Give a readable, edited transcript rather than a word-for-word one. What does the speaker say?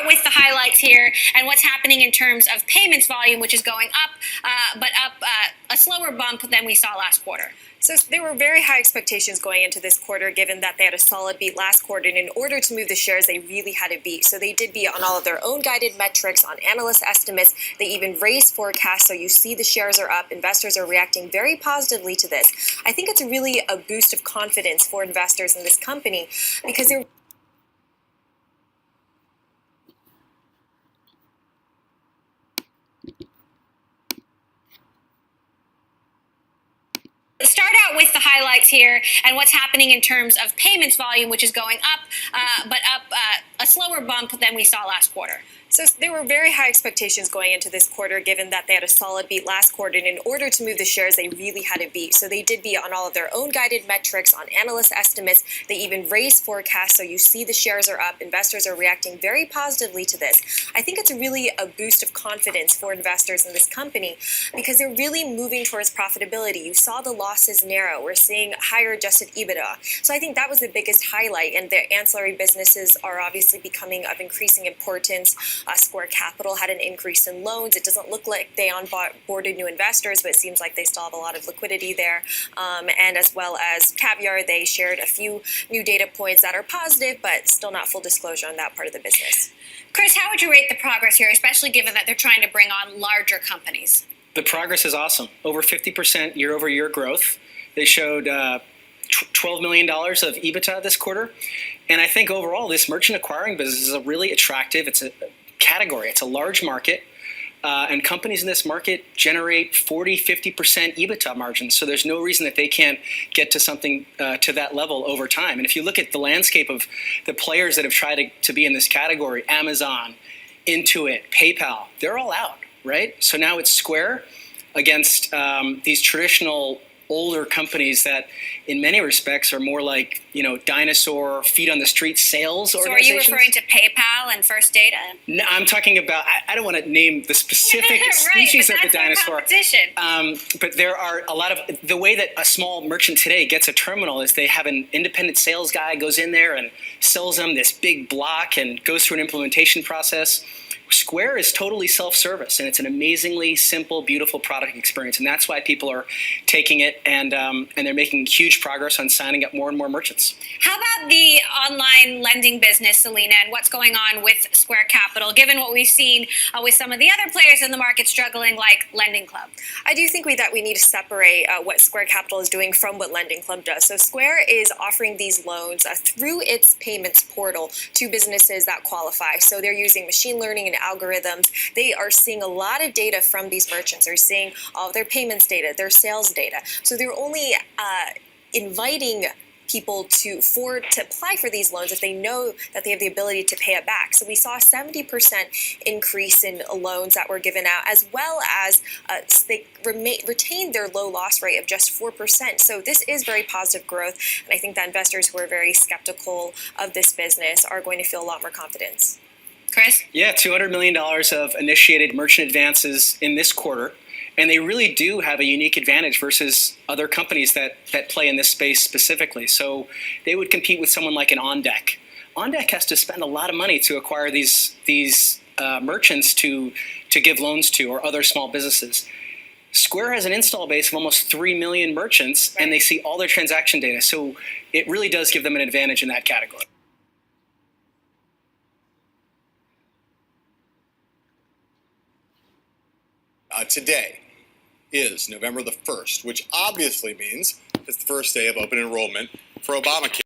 out with the highlights here and what's happening in terms of payments volume, which is going up, but up a slower bump than we saw last quarter. So there were very high expectations going into this quarter, given that they had a solid beat last quarter. And in order to move the shares, they really had to beat. So they did beat on all of their own guided metrics, on analyst estimates. They even raised forecasts. So you see the shares are up. Investors are reacting very positively to this. I think it's really a boost of confidence for investors in this company because they're Start out with the highlights here and what's happening in terms of payments volume, which is going up, but up a slower bump than we saw last quarter. So there were very high expectations going into this quarter, given that they had a solid beat last quarter. And in order to move the shares, they really had to beat. So they did beat on all of their own guided metrics, on analyst estimates. They even raised forecasts. So you see the shares are up. Investors are reacting very positively to this. I think it's really a boost of confidence for investors in this company because they're really moving towards profitability. You saw the losses narrow. We're seeing higher adjusted EBITDA. So I think that was the biggest highlight. And their ancillary businesses are obviously becoming of increasing importance. Square Capital had an increase in loans. It doesn't look like they onboarded new investors, but it seems like they still have a lot of liquidity there. And as well as Caviar, they shared a few new data points that are positive, but still not full disclosure on that part of the business. Chris, how would you rate the progress here, especially given that they're trying to bring on larger companies? The progress is awesome. Over 50% year-over-year growth. They showed $12 million of EBITDA this quarter. And I think overall, this merchant acquiring business is a really attractive, it's a category. It's a large market. And companies in this market generate 40-50% EBITDA margins. So there's no reason that they can't get to something to that level over time. And if you look at the landscape of the players that have tried to be in this category, Amazon, Intuit, PayPal, they're all out, right? So now it's Square against these traditional older companies that in many respects are more like, dinosaur feet on the street sales organizations. So are you referring to PayPal and First Data? No, I'm talking about, I don't want to name the specific species of the dinosaur. But there are a lot of, the way that a small merchant today gets a terminal is they have an independent sales guy goes in there and sells them this big block and goes through an implementation process. Square is totally self-service, and it's an amazingly simple, beautiful product experience, and that's why people are taking it, and they're making huge progress on signing up more and more merchants. How about the online lending business, Selena, and what's going on with Square Capital, given what we've seen with some of the other players in the market struggling, like Lending Club? I do think that we need to separate what Square Capital is doing from what Lending Club does. So Square is offering these loans through its payments portal to businesses that qualify. So they're using machine learning and algorithms. They are seeing a lot of data from these merchants. They're seeing all of their payments data, their sales data. So they're only inviting people to apply for these loans if they know that they have the ability to pay it back. So we saw a 70% increase in loans that were given out, as well as they retained their low loss rate of just 4%. So this is very positive growth, and I think that investors who are very skeptical of this business are going to feel a lot more confidence. Chris? Yeah, $200 million of initiated merchant advances in this quarter. And they really do have a unique advantage versus other companies that play in this space specifically. So they would compete with someone like an OnDeck. OnDeck has to spend a lot of money to acquire these merchants to give loans to, or other small businesses. Square has an install base of almost 3 million merchants, and they see all their transaction data. So it really does give them an advantage in that category. Today is November the 1st, which obviously means it's the first day of open enrollment for Obamacare.